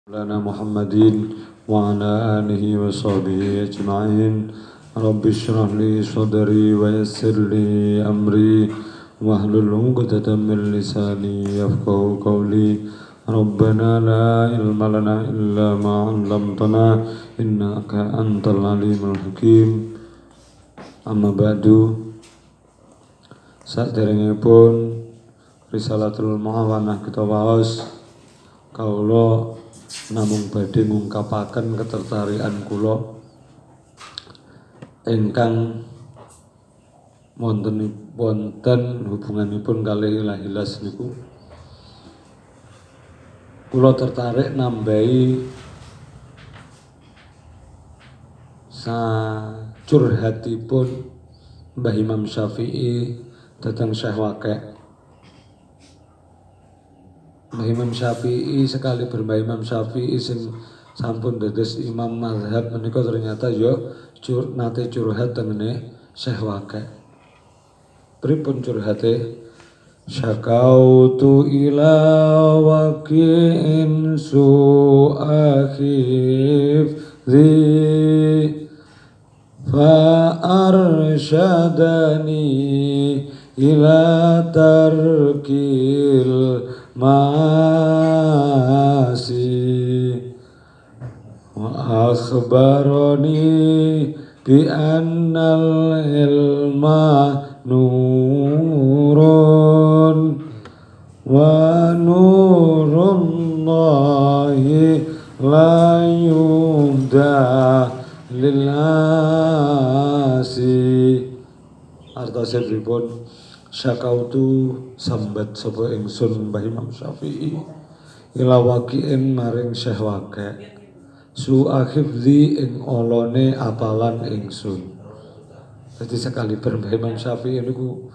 لنا محمد وعلى آله وصحبه أجمعين رب اشرح لي صدري ويسر لي أمري واحلل عقدة من لساني يفقهوا قولي ربنا لا علم لنا إلا ما علمتنا إنك أنت العليم الحكيم أما بعد saderengipun Risalatul Mu'awanah kita waos kawula namung badhe ngungkapaken ketertarikan kula ingkang wonten hubunganipun kalih Ilahilas niku. Kula tertarik nambahi curhatipun Mbah Imam Syafi'i dhateng Syekh Waqi'. Mbah Imam Syafi'i sekali Mbah Imam Syafi'i sing sampun dados imam mazhab menika ternyata nate curhat tengene Syekh Waqi'. Pripun curhate? Syakautu ila waqi'in su'akhifzi fa arsyadani ila tarkil ma'asi wa akhbarani bi annal ilma nurun wa nurullahi la yubda lil'asi. Artosipun syakautu sambat sapa ingsun Mbah Imam Syafi'i ila waqi'in maring Syekh Waqi' su'akhifzi ing olone apalan ingsun. Jadi sekali Mbah Imam Syafi'i niku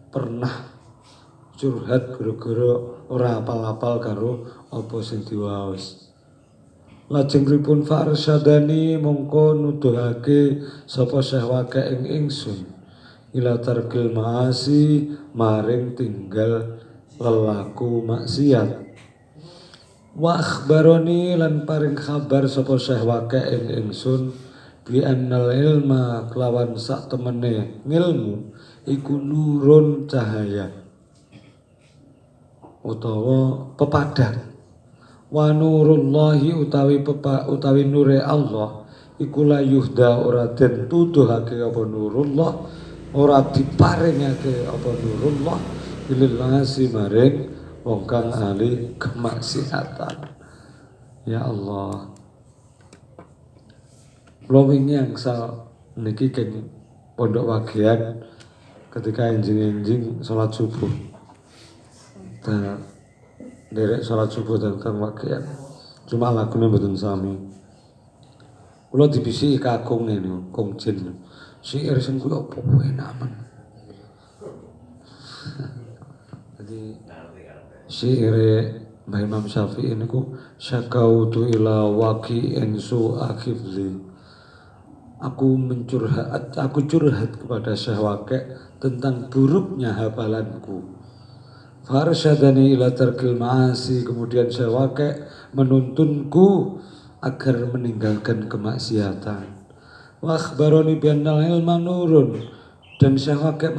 pernah curhat gara-gara ora apal-apal karo apa sing diwaos. Lajeng pripun farsyadani mongko nuduhake sapa Syekh Waqi' ing ingsun ila tarkil ma'asi maring tinggal lelaku maksiat. Wa akhbaroni lan paring kabar sapa Syekh Waqi' ing ingsun bi annal ilma kelawan sak temene ngilmu iku nurun cahaya utawa pepadang. Wa nurullahi utawi nure Allah iku la yuhda ora den tuduhake apa nurullah, ora diparingake apa nurullah lil nasi maring wong kang ahli kemaksiatan. Ya Allah, kula wingi angsal niki keng Pondok Wagian ketika enjing-enjing salat subuh. Derek salat subuh tentang Wagian. Cuma lagune mboten sami. Kula dibisiki kakung niku, Kong Jin. Syair sing kuwi apa enak men. Jadi syair Mbah Imam Syafi'i niku syakautu ila waqi'in su'akhifli. Aku curhat kepada Syekh Waqi' tentang buruknya hafalanku. Farsyadani ila tarkil ma'asi, kemudian Syekh Waqi' menuntunku agar meninggalkan kemaksiatan. Wa akhbaroni bi annal ilma nurun, dan Syekh Waqi'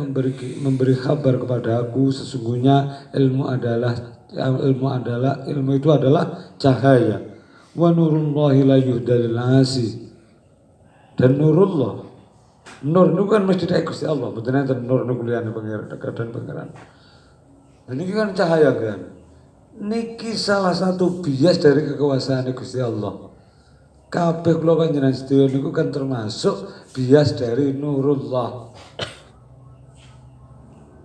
memberi kabar kepada aku sesungguhnya ilmu itu adalah cahaya. Wa nurullahi la yuhda lil 'asi, dan nurullah, nur itu kan mesti dari Gusti Allah, mboten enten nur niku liyane pangeran. Niki kan cahaya kan. Niki salah satu bias dari kekuasaan Gusti Allah. Kabeh kula panjenengan sedaya niku kan termasuk bias dari nurullah.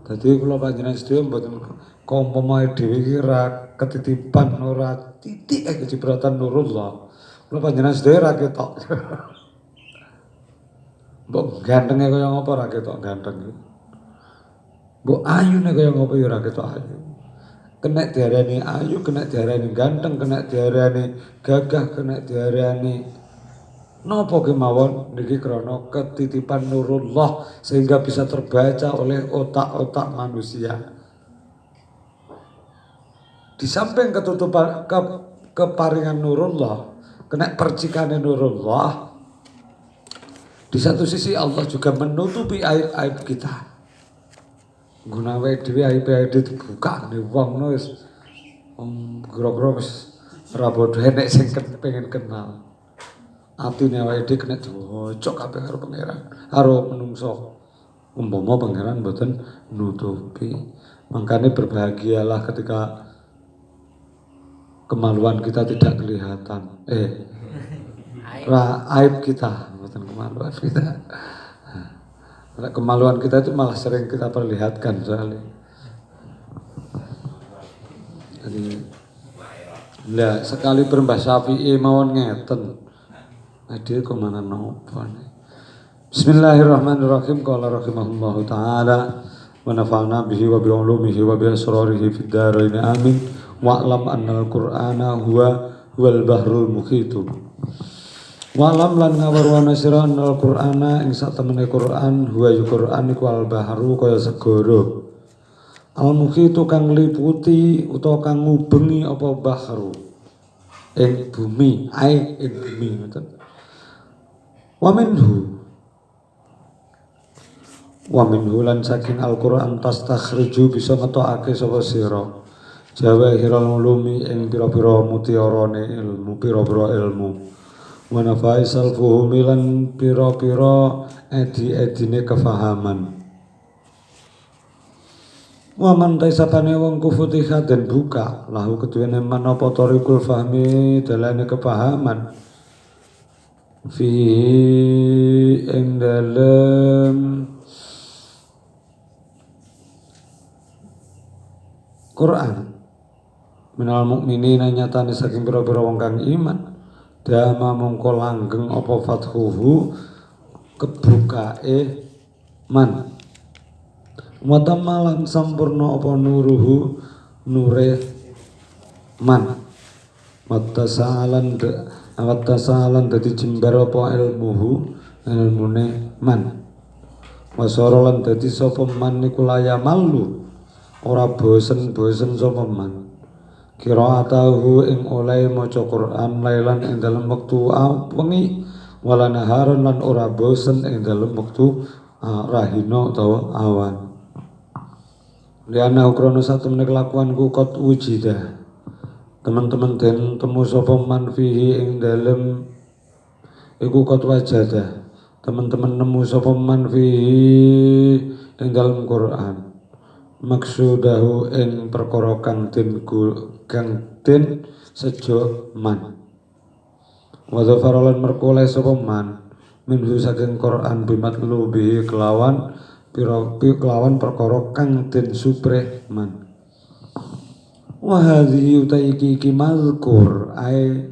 Dadi kula panjenengan sedaya mboten kompamae dhewe iki ra ketitipan ora titik kecipratan nurullah. Kula panjenengan sedaya ra ketok. Mbok gantenge kaya ngapa ra ketok ganteng. Mbok ayune kaya ngapa ya ora ketok ayu. Kena diarani ayu, kena diarani ganteng, kena diarani gagah, kena diarani napa kemawon niki krana ketitipan nurullah sehingga bisa terbaca oleh otak-otak manusia. Di samping keparingan nurullah, kena percikane nurullah. Di satu sisi Allah juga menutupi aib-aib kita. Guna wae dhewe aib-aib dibuka nih wong wis grogro wis ora bodho enek sing pengen kenal. Atine awake dhewe kena dicocok kabeh karo pangeran, karo menungso. Umpama pangeran mboten nutupi. Makanya berbahagialah ketika kemaluan kita tidak kelihatan. Aib kita, bukan kemaluan kita. Nah, kemaluan kita itu malah sering kita perlihatkan soalnya. Jadi, lah sekali Mbah Syafi'i mawon ngeten. Dia kemana nopo nih? Bismillahirrahmanirrahim. Qala rahimahullahu taala wa nafa'na bihi wa bi ulumihi wa bi asrarihi fid dharain amin. Wa'lam annal Qur'ana huwal bahrul muhitu. Wa'lam lan ngawarwana sira annal Qur'ana ing sak temene Qur'an huwa Qur'an iku al bahru kaya segara. Al muhitu kang liputi utawa kang ngubengi apa bahru ing bumi, ing bumi ngoten. Wa minhu lan saking Al-Qur'an tastakhriju bisa ngetokake sapa sira jawahirul ulumi ing pira-pira mutiarane ilmu, pira-pira ilmu. Wa nafaisal fuhumi lan pira-pira edi-edine kefahaman. Wa man taisapane wong kufutiha den buka lahu keduwene manapa tariqul fahmi dalane kepahaman fi ing dalem Quran minal mukminina nyatane saking pira-pira wong kang iman dama mongko langgeng apa fathuhu kebukae man wa tamalan sampurna apa nuruhu nure man wattasalan dadi jembar apa ilmune man wasorolan dadi sapa man niku laya malu ora bosen-bosen sapa man qiraatahu ing oleh maca Quran lailan ing dalem wektu wengi wala naharon lan ora bosen ing dalem wektu rahina utawa awan. Liana ukrono satu menek kelakuanku kot wujida teman-teman den temu sapa man fihi ing dalem iku kot wajada teman-teman nemu sapa man fihi ing dalem Quran maksudahu ing perkara kang den sejo man wa zafarolan merkoleh sapa man minhu saking Quran bimatlubi kelawan kelawan perkara kang den supreh man wa hadhihi utaiki mazkur ai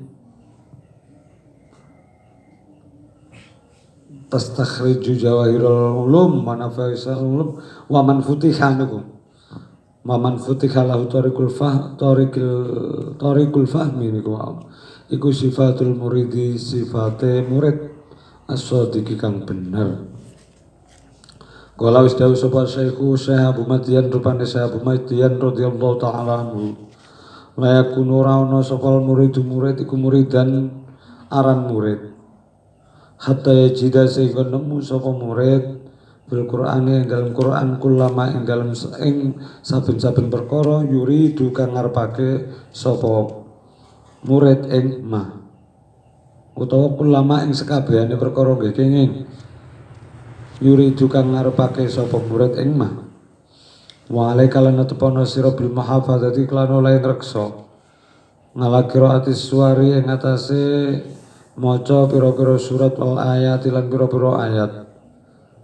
tastakhriju jawahirul ulum wa nafaisal ulum wa man futihanukum Maman futihah lahu tariqul fahmi niku iku sifatul muridi sifate murid as-sadiqi kang bener. Kala wis dawuh sapa Syekh Abu Madian rupane Syekh Abu Madian radhiyallahu taala anhu la yakunu rauna sapa murid iku muridan aran murid hatta yajida sehingga nemu sapa murid bil Qur'ane ing dalam Qur'an kulama ing dalam saben-saben perkara yuridu kang ngarepake sapa murid ing ma utawa kulama ing sekabehane perkara nggih kenging yuridu kang ngarepake sapa murid ing ma wa alaika lan tepono sira bil mahafazati klan oleh reksa ngala qiraatis suwari ing atase maca pira-pira surat wal ayat lan pira-pira ayat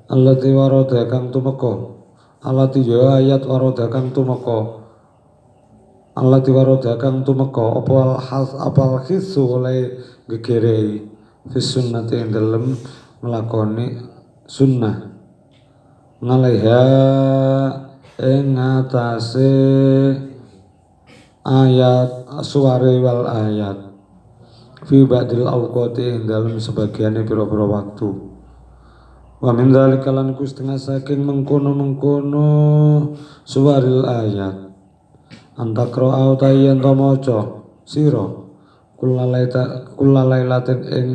allati warada kang tumeka allati ya ayat warada kang tumeka allati warada kang tumeka apal khisu oleh gegere fis sunnati ing dalem nglakoni sunnah ngaleha ing atase ayat suware wal ayat fi ba'dil awqati ing dalem sebagiane pira-pira waktu. Wa min dzalika lan ku setengah saking mengkono-mengkono suwaril ayat antakra au tayan to maca sira kullalailatin ing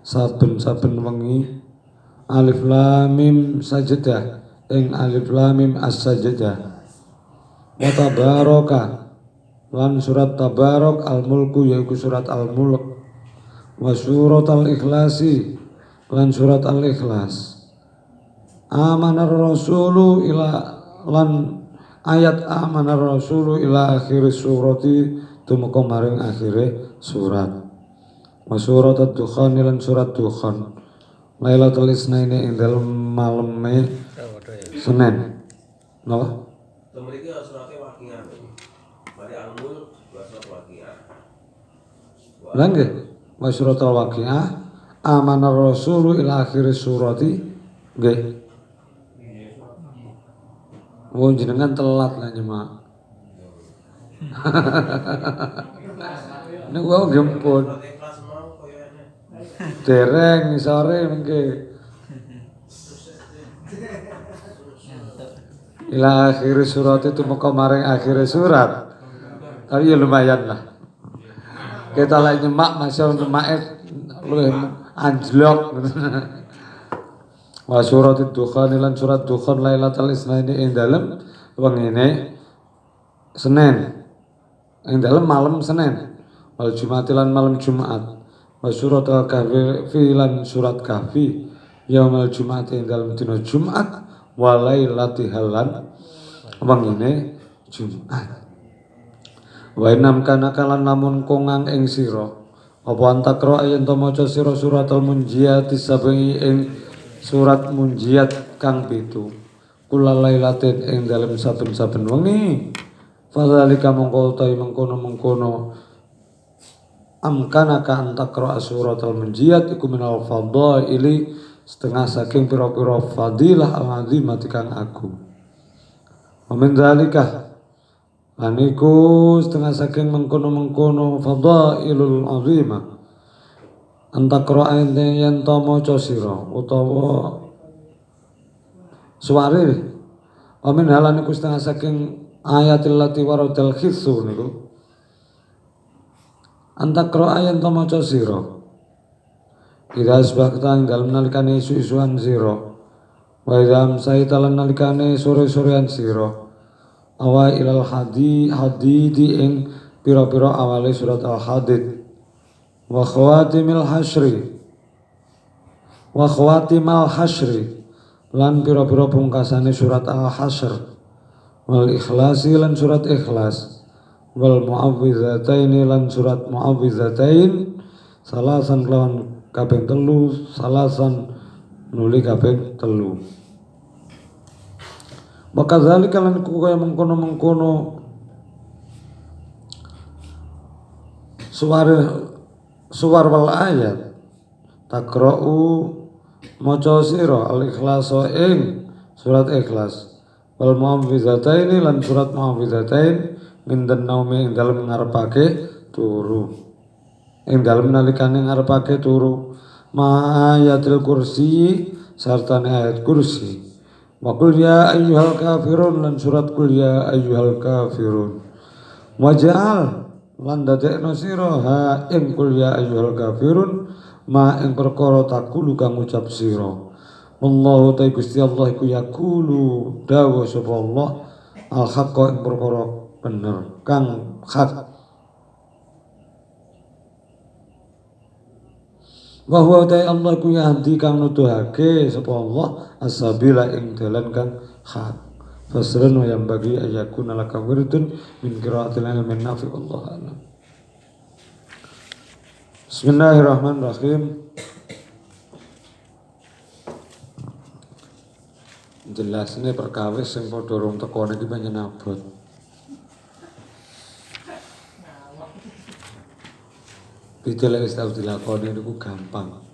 saben-saben wengi. Alif lam mim sajdah ing alif lam mim as-sajdah. Wa tabaraka lan surat tabarak al-mulku yaiku surat al-mulk. Wa surat al-ikhlasi lan surat al-ikhlas. Amanar rasulu ila lan ayat amanar rasulu ila akhir surati tumeka maring akhire surat. Wa surat ad-dukhan lan surat dukhan. Lailatul Isnaini ing dalem maleme Senin. Napa? Mriki surate Waqiah. Mari Al-Mulk wa surat Waqiah. Lha nggih, wa surat al-Waqiah amanar rasulu ila akhir surati nggih. Oh jenengan telat lah nyemak. Nek wae gempun. Dereng sore mengke. Ila akhir surat itu muka maring akhir surat. Tapi ya lumayan lah. Kita lagi nyemak masih nyemak luwih anjlok. Wa surat Dukhan lan surat Dukhan Lailatul Isnaini ing dalem wengine Senin. Ing dalem malam Senin. Wal Jumati lan malam Jumat. Wa surat Al-Kahfi lan surat Kahfi yaumul Jumati ing dalem dina Jumat wa lailatiha lan wengine Jumat. Wa inam kana kalan lamun kongang ing sira apa antakra yen to maca sira suratul munjiat disabengi ing surat munjiat kang 7 kulalailatin ing dalem saben-saben wengi fadzalika mongko utawi mengkono amkana ka antakra suratul munjiat iku minal fadhaili setengah saking pira-pira fadilah al-azimati kang agung. Wa min dzalika lan iku setengah saking mengkono fadailul azimah antakra yen to maca sira utawa suware amin halan iku setengah saking ayatil lati waradal khisu niku antakra yen to maca sira ida asbahta ing dalem nalikane isu-isuan sira wa ida amsaita lan nalikane sore-sorean sira awa ilal hadidi ing pira-pira awale surat al-hadid wa khawatimil hasyri lan pira-pira pungkasane surat al-hasyr wal ikhlasi lan surat ikhlas wal muawwizataini lan surat muawwizatain salasan lawan kaping 3 salasan nuli kaping 3 maka zalika lan kaya mengkono suwar wal ayat takra'u maca sira al-ikhlaso ing surat ikhlas wal muawwizataini lan surat muawwizatain min naumi ing dalem ngarepake turu ing dalem nalikane ngarepake turu ma ayatul kursi sarta ayat kursi wa qul ya ayyuhal kafirun lan surat qul ya ayyuhal kafirun waja'al lan dadekno sira ha ing qul ya ayyuhal kafirun ma ing perkara takulu kang ngucap sira wallahu ta Gusti Allah iku yaqulu dawuh sapa Allah al haqqa ing perkara bener kang hak wa huwa ta Allah ku yahdi kang nuduhake sapa Allah as-sabila ing dalan kang hak fasrun wa yang bagi ayakuna laka wirdun min qiraatil ilmin nafi wallahu a'lam. Bismillahirrahmanirrahim. Jelasne perkawis sing padha rung teko niki pancen abot. Bidal wis tau dilakoni niku gampang.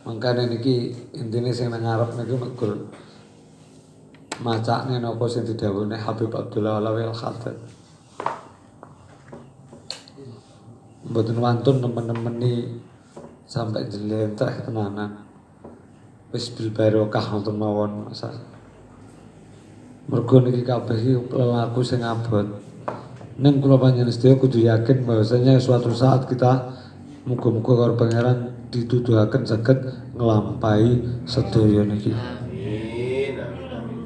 Mangkane niki intine sing nang ngarep niku megur macakne napa sing didhawuhne Habib Abdullah Alawiyah Al-Khaddad. Mboten wantun temen-temen ni sampai jlentreh tenanan. Wis bil barokah wonten mawon Mas. Mergo niki kabeh iki lelaku sing abot. Ning kula panjenengan sedaya kudu yakin bahwasanya suatu saat kita Muga-muga karo pangeran dituduhaken saged nglampahi sedaya niki. Amin. Amin.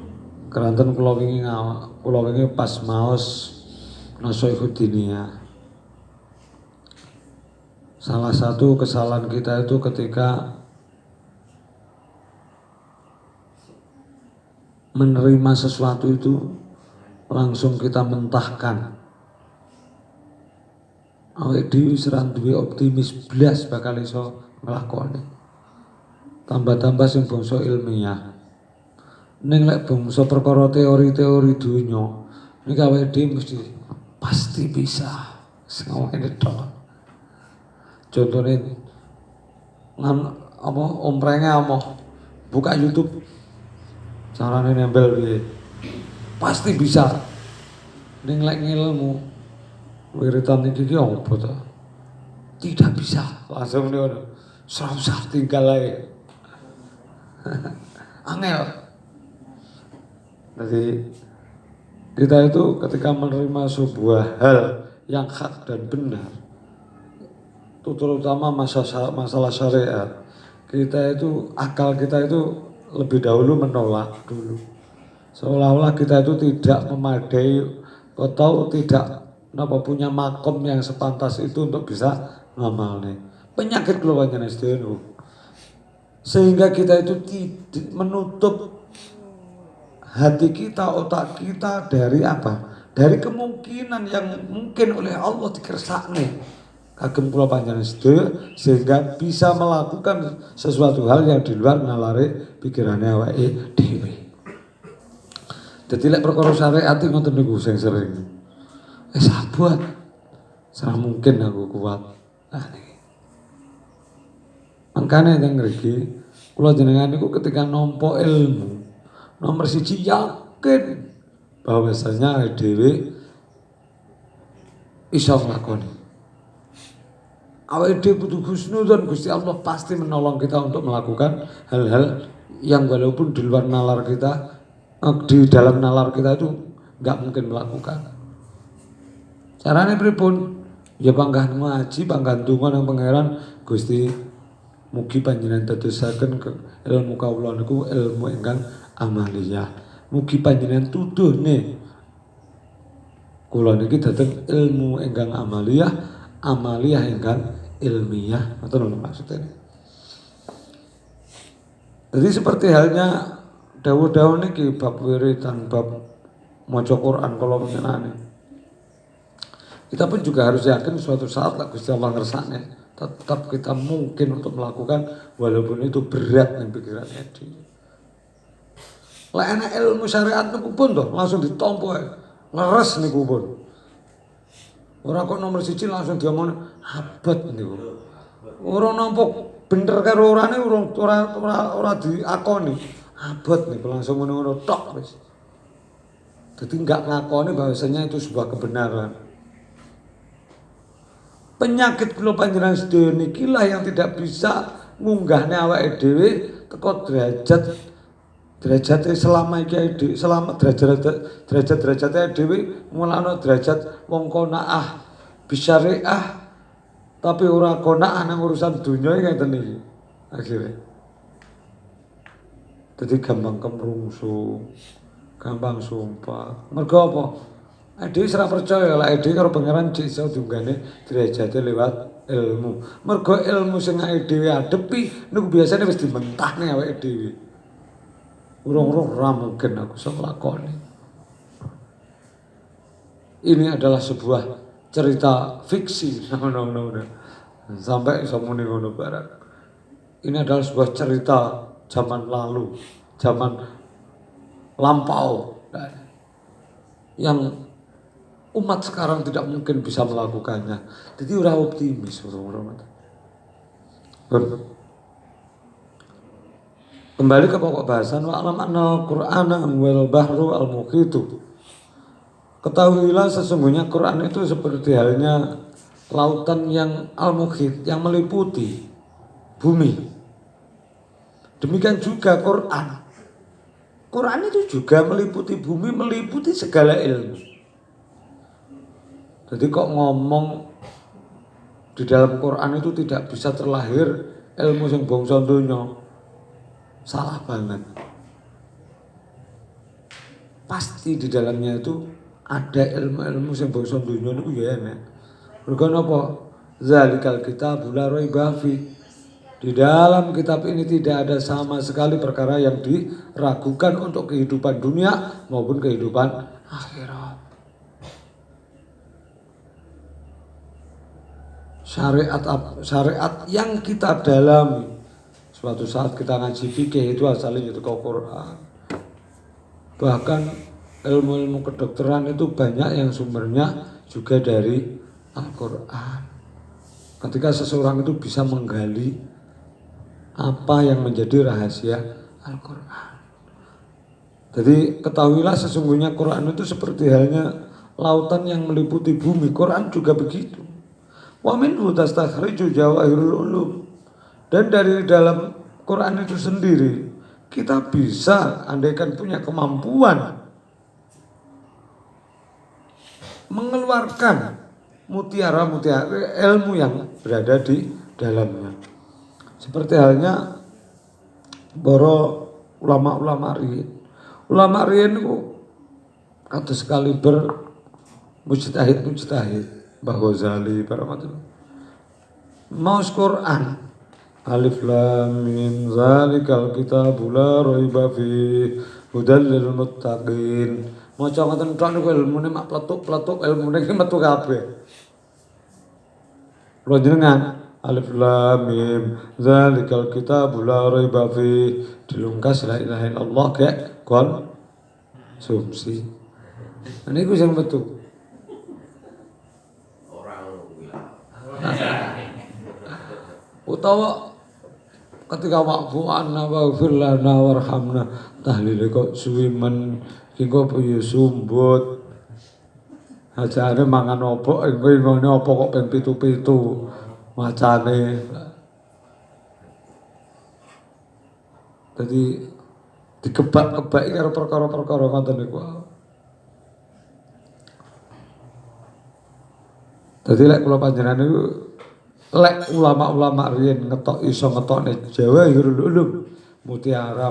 Keranten kula wingi pas maos Nashaikhud Diniyah. Salah satu kesalahan kita itu ketika menerima sesuatu itu langsung kita mentahkan. Awake dhewe seran duwe optimis blas bakal iso nglakoni. Tambah-tambah sing bangsa ilmiah. Ning lek bangsa perkara teori-teori donya, niki awake dhewe mesti pasti bisa. Ngene tok. Contone omprenge buka YouTube. Carane nempel piye? Pasti bisa. Ning lek ngilmu wiritan iki ki opo to? Tidak bisa. Langsung ngono. Usah tinggal ae. Angel. Jadi kita itu ketika menerima sebuah hal yang hak dan benar, itu terutama masalah syariat, kita itu akal kita itu lebih dahulu menolak dulu. Seolah-olah kita itu tidak memadai atau tidak punya makom yang sepantas itu untuk bisa ngamalnya. Penyakit keluarnya SDNU. Sehingga kita itu menutup hati kita, otak kita dari apa? Dari kemungkinan yang mungkin oleh Allah dikersakne kagem kula panjenengan sedaya sehingga bisa melakukan sesuatu hal yang di luar nalare pikirane awake dhewe. Dadi lek perkara syariat ngoten niku sing sering. Sahabat, serah mungkin aku kuat. Nah, niki. Makanya yang ngerti, kula jenengan niku ketika nampa ilmu, nomor siji yakin bahwasanya dhewe iso nglakoni. Awake dhewe butuh husnudzon, Gusti Allah pasti menolong kita untuk melakukan hal-hal yang walaupun di luar nalar kita, di dalam nalar kita itu nggak mungkin melakukan. Carane pripun? Ya panggah ngaji, panggah ndonga nang pangeran Gusti mugi panjenengan dadosaken ilmu kawula niku ilmu ingkang amaliyah. Mugi panjenengan tuduhne kula niki dhateng ilmu ingkang amaliyah, amaliyah ingkang ilmiah. Ngoten lho maksudnya. Jadi seperti halnya dawuh-dawuh niki bab wiridan, bab maca Quran kala panjenengan. Kita pun juga harus yakin suatu saat lah Gusti Allah ngersakne. Tetap kita mungkin untuk melakukan walaupun itu berat ning pikirannya dia. Lah enak ilmu syariat niku pun toh langsung ditampa leres niku pun. Ora kok nomor siji langsung diomong abot niku. Ora nampa bener karo orane ora diakoni. Abot niku langsung ngono-ngono tok wis. Jadi enggak ngakoni bahwasanya itu sebuah kebenaran. Penyakit kula panjenengan sedaya niki lah yang tidak bisa ngunggahne awake dhewe teko derajat selama iki selama derajat dhewe mulane derajat wong qanaah bisyariah tapi ora qanaah nang urusan dunya ngeten iki akhire. Dadi gampang kemrungsu, gampang sumpah. Mergo apa? Dhewe ora percaya lek dhewe karo pangeran iso diunggahne derajate lewat ilmu. Mergo ilmu sing dhewe adepi niku biasane wis dimentahne awake dhewe. Urung-urung ora mungkin aku iso nglakoni. Ini adalah sebuah cerita fiksi, sampai iso muni ngono barang. Ini adalah sebuah cerita zaman lalu, zaman lampau, yang umat sekarang tidak mungkin bisa melakukannya. Jadi ora optimis orang-orang. Kembali ke pokok bahasan wa alam anna Qur'ana wal bahru al muqitu. Ketahuilah sesungguhnya Quran itu seperti halnya lautan yang al-muqit, yang meliputi bumi. Demikian juga Quran. Quran itu juga meliputi bumi, meliputi segala ilmu. Jadi kok ngomong di dalam Quran itu tidak bisa terlahir ilmu yang bangsa donya. Salah banget. Pasti di dalamnya itu ada ilmu-ilmu yang bangsa donya itu ya enak. Mergo napa? Zalikal kitabul la raiba fi. Di dalam kitab ini tidak ada sama sekali perkara yang diragukan untuk kehidupan dunia maupun kehidupan akhirat. Syariat yang kita dalami. Suatu saat kita ngaji fikih itu asalnya itu Quran. Bahkan ilmu-ilmu kedokteran itu banyak yang sumbernya juga dari Al-Quran. Ketika seseorang itu bisa menggali apa yang menjadi rahasia Al-Quran. Jadi ketahuilah sesungguhnya Quran itu seperti halnya lautan yang meliputi bumi. Quran juga begitu. Wa minhu tastakhriju jawahirul ulum. Dan dari dalam Quran itu sendiri kita bisa andaikan punya kemampuan mengeluarkan mutiara-mutiara ilmu yang berada di dalamnya. Seperti halnya para ulama-ulama riyin. Ulama riyin itu kados kaliber mujtahid Mbah Ghazali para macam. Maus Quran Alif Lam Mim Zalikal Kitabul La Raiba Fihi Hudal lil Muttaqin. Maca ngoten tok niku ilmune mak pletuk-pletuk ilmune ki metu kabeh. Kula jenengan Alif Lam Mim Zalikal Kitabul La Raiba Fihi dilungkas la ilaha illallah kek kon sumsi. Niku sing metu. Utawa ketika wa'fu anna waghfir lana warhamna tahlile kok suwi men iki kok piye sumbut ajane mangan opo engko ngene opo kok ping 7 macane. Dadi dikebak-kebaki karo perkara-perkara ngoten niku. Dadi lek kula panjenengan niku lek ulama-ulama riyen iso ngetokne jawahirul ulum, mutiara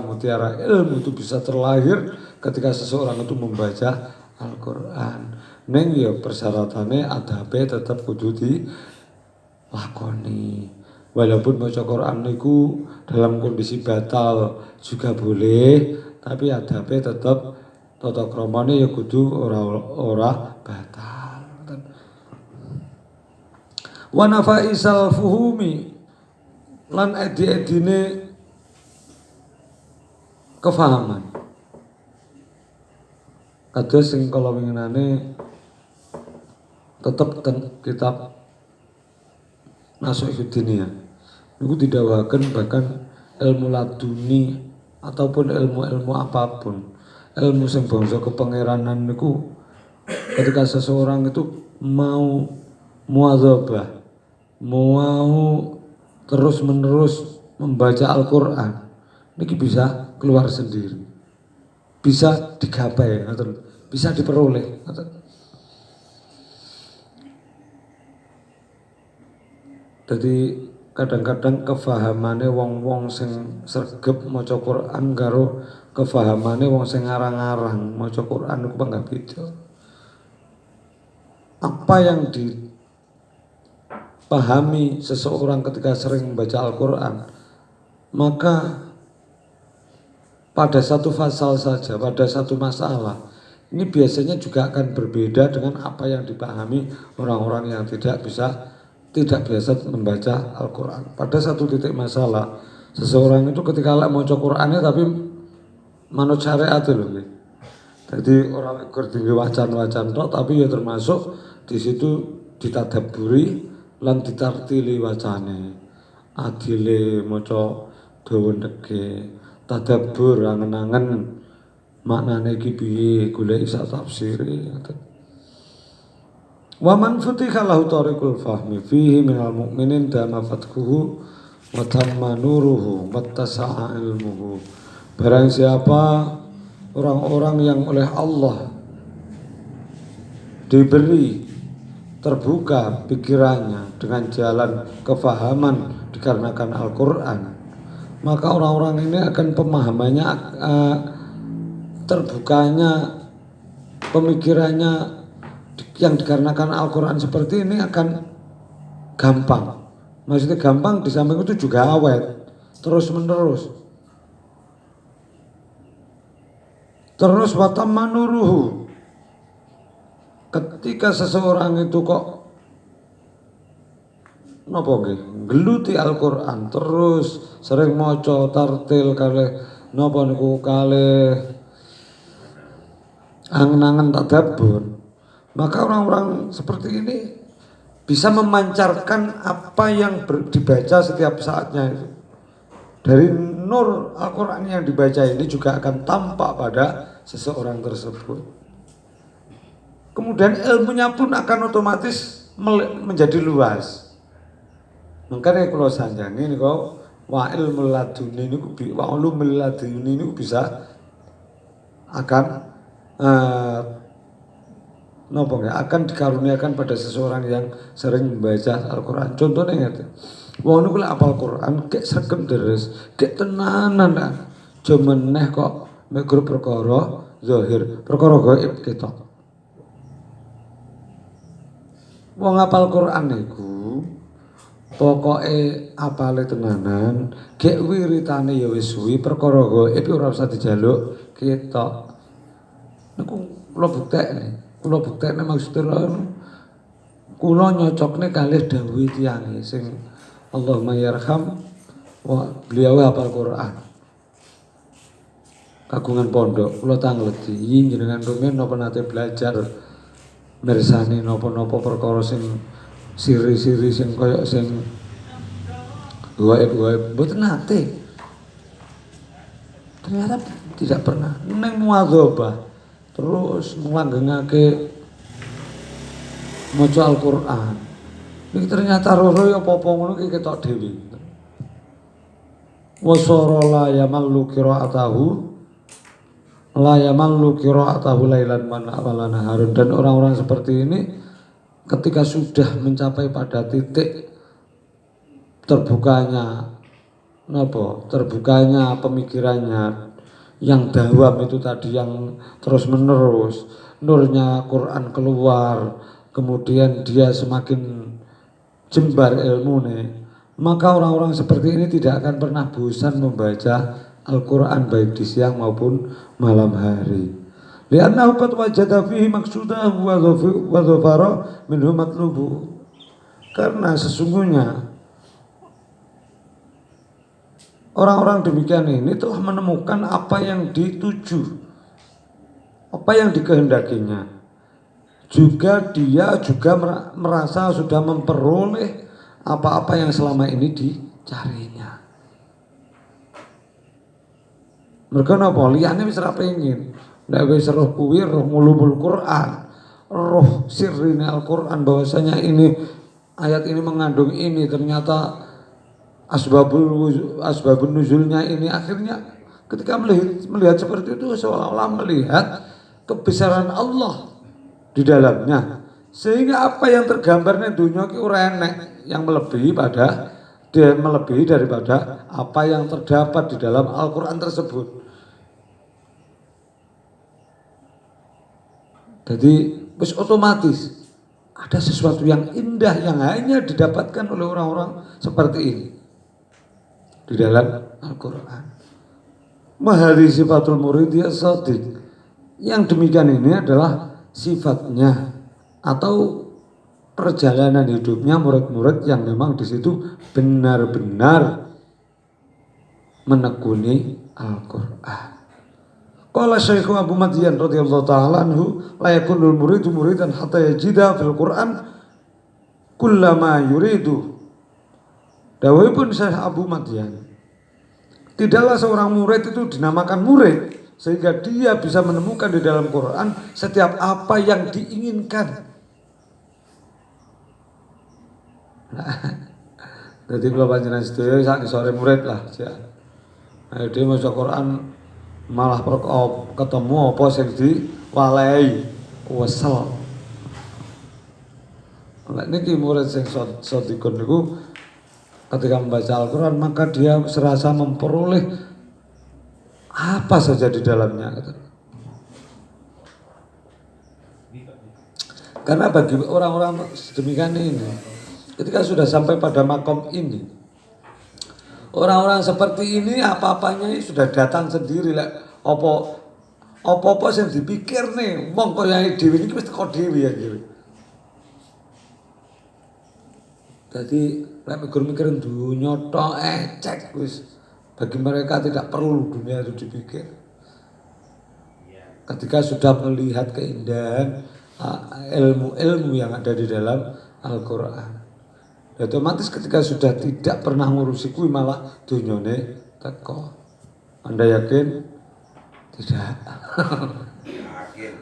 ilmu itu bisa terlahir ketika seseorang itu membaca Al-Qur'an. Ning ya persyaratannya adabe tetap kudu dilakoni. Walaupun maca Qur'an niku dalam kondisi batal juga boleh, tapi adabe tetap tata kramane ya kudu ora batal. Wa nafaisal fuhumi lan edi-edine kefahaman. Kados sing kala winginane tetep ten kitab Nasihuddin niku didhawuhaken bahkan ilmu laduni ataupun ilmu-ilmu apapun, ilmu sing bangsa kepangeranan niku ketika seseorang itu mau muadzabah, mau terus-menerus membaca Al-Quran, ini bisa keluar sendiri, bisa digapai, bisa diperoleh. Jadi kadang-kadang kefahamane wong-wong sing sregep maca Quran karo kefahamane wong sing ngarang-ngarang maca Quran iku bangga beda. Apa yang dipahami seseorang ketika sering membaca Al-Quran, maka pada satu pasal saja, pada satu masalah, ini biasanya juga akan berbeda dengan apa yang dipahami orang-orang yang tidak biasa membaca Al-Quran. Pada satu titik masalah, seseorang itu ketika maca Qurannya tapi manut syariat loh. Jadi orang tinggi wacan-wacan tapi ya termasuk di situ ditadabburi lan ditartili wacane. Adile maca dawa ndeke, tadabbur angen-angen maknane iki piye, golek sak tafsire. Wa man futiha lahu tariqul fahmi fihi minal mu'minin dama fatkuhu wa tamma nuruhu wattasa'a ilmuhu. Barang siapa orang-orang yang oleh Allah diberi terbuka pikirannya dengan jalan kefahaman dikarenakan Al-Quran, maka orang-orang ini akan pemahamannya terbukanya pemikirannya yang dikarenakan Al-Quran seperti ini akan gampang. Maksudnya gampang, di samping itu juga awet terus menerus. Terus watamanuruhu, ketika seseorang itu kok napa nggih geluti Al-Qur'an terus sering maca tartil kalih napa niku kalih angen-angen tadabbur, maka orang-orang seperti ini bisa memancarkan apa yang dibaca setiap saatnya itu. Dari nur Al-Quran yang dibaca ini juga akan tampak pada seseorang tersebut. Kemudian ilmunya pun akan otomatis menjadi luas. Makanya kalau sanjang ini kok wa ilmul laduni ini wa ulumul laduni ini bisa akan akan dikaruniakan pada seseorang yang sering membaca Al-Quran. Contohnya ngeten. Wong niku lek apal Quran gek sregep deres, gek tenanan kan. Jemeneh kok mek grup perkara zahir, perkara gaib ketok. Wong apal Quran niku pokoke apale tenanan, gek wiritane ya wis suwi, perkara gaib ora usah dijaluk ketok. Niku kula buktekne maksudnya kula nyocokne kalih dawuh tiyang sing Allahumma yarham, beliau hafal Quran. Kagungan pondok, kula tangleti jenengan rumiyin napa nate belajar mirsani napa-napa perkara sing siri-siri sing kaya sing gaib-gaib mboten nate. Ternyata tidak pernah. Neng muadzabah terus nglanggengake maca Al-Qur'an. Ini ternyata roh ya apa-apa ngono ki ketok dhewe. Wasara la yamallu qira'atahu lailan wala naharun, dan orang-orang seperti ini ketika sudah mencapai pada titik terbukanya pemikirannya yang dawam itu tadi, yang terus menerus nurnya Quran keluar, kemudian dia semakin jembar ilmune, maka orang-orang seperti ini tidak akan pernah bosan membaca Al-Quran baik di siang maupun malam hari. Li'annahu qad wajada fihi maqsudahu wa dhafara minhu matlubu. Karena sesungguhnya orang-orang demikian ini telah menemukan apa yang dituju, apa yang dikehendakinya. Juga dia juga merasa sudah memperoleh apa-apa yang selama ini dicarinya. Mereka napa liyane wis ora pengin. Nek wis roh kuwi roh ngulumul Quran, roh sirrine Al-Quran, bahwasanya ini ayat ini mengandung ini, ternyata asbabun nuzulnya ini, akhirnya ketika melihat seperti itu seolah-olah melihat kebesaran Allah di dalamnya, sehingga apa yang tergambarnya dunia ki ora enek yang melebihi daripada apa yang terdapat di dalam Al-Quran tersebut. Jadi wis otomatis ada sesuatu yang indah yang hanya didapatkan oleh orang-orang seperti ini di dalam Al-Quran. Mahari sifatul muridiyah shadiq. Yang demikian ini adalah sifatnya atau perjalanan hidupnya murid-murid yang memang di situ benar-benar menekuni Al-Quran. Qala Syekh Abu Madyan radhiyallahu ta'ala anhu, la yakunul muridu muridan hatta yajida fil Quran kullama yuridu. Dawuhipun Syekh Abu Madyan, tidaklah seorang murid itu dinamakan murid sehingga dia bisa menemukan di dalam Quran setiap apa yang diinginkan. Jadi kalau panjenengan sedaya sak sore murid lah, ayo dia maca Quran malah ketemu apa sing diwalehi wesel. Lek niki murid sing sodikun niku ketika membaca Al-Quran maka dia serasa memperoleh apa saja di dalamnya. Karena bagi orang-orang sedemikian ini, ketika sudah sampai pada makom ini, orang-orang seperti ini apa-apanya sudah datang sendiri lah. Apa-apa yang dipikir nih, wong kaya dhewe iki wis teko dhewe ya gitu. Jadi lek mikir dunya tok cek wis bagi mereka tidak perlu dunia itu dipikir. Ketika sudah melihat keindahan ilmu-ilmu yang ada di dalam Al-Quran, otomatis ketika sudah tidak pernah ngurusi kuwi malah dunyane teko. Anda yakin? Tidak. Yakin.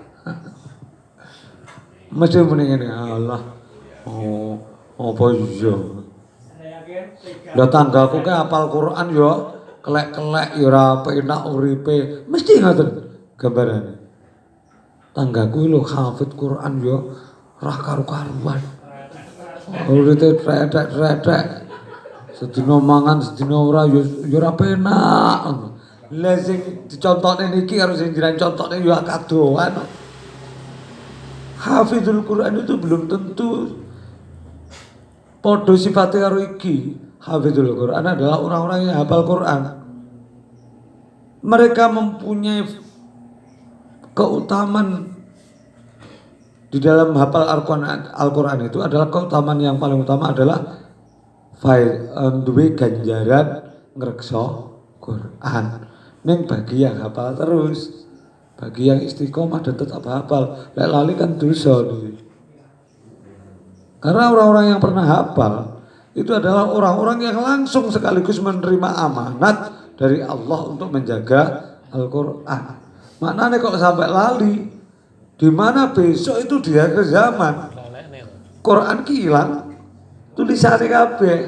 Mesti mendingan Allah. Oh, apa iya? Lah tanggaku ke hafal Quran yo, kelek-kelek yo ora penak uripe. Mesti ngoten gambarane. Tanggaku lho hafid Quran yo ora karu-karuan. Uripe tretek-tretek. Sedina mangan sedina ora yo ora penak. Lah sing dicontokne niki karo sing jiran contokne yo kadoan. Hafizul Quran itu belum tentu podo sifatnya karo iki. Hafizul Quran adalah orang-orang yang hafal Quran. Mereka mempunyai keutamaan di dalam hafal Al-Quran itu adalah keutamaan yang paling utama adalah duwe ganjaran ngrekso Quran. Ning bagi yang hafal terus, bagi yang istiqomah dan tetap hafal, lek lali kan dosa nih. Karena orang-orang yang pernah hafal itu adalah orang-orang yang langsung sekaligus menerima amanat dari Allah untuk menjaga Al-Quran. Maknanya kok sampai lali, di mana besok itu di akhir zaman Quran hilang, tulisannya kabeh.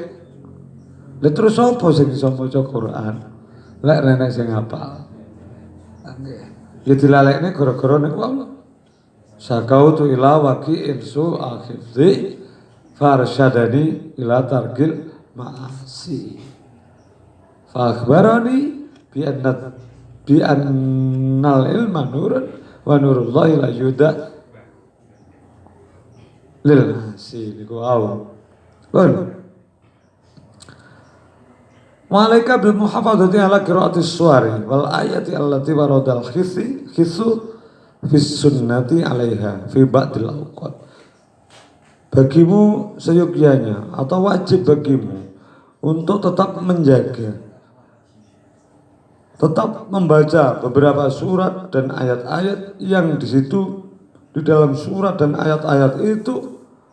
Lah terus sapa sing iso maca Quran? Lek renek sing hafal. Nggih. Ya dilalekne gara-gara nek wong sakautu ila waqi'in su akhidhi farsyadani ila targil ma'asi. Fa akhbarani bi annal ilma nurun wa nurullahi la yuda lil nasi niku au. Malaika bil muhafadzati ala qiraatis suwari wal ayati allati waradal khisu fis sunnati alaiha fi ba'dil awqat. Bagimu seyogyanya atau wajib bagimu untuk tetap menjaga, tetap membaca beberapa surat dan ayat-ayat yang di situ di dalam surat dan ayat-ayat itu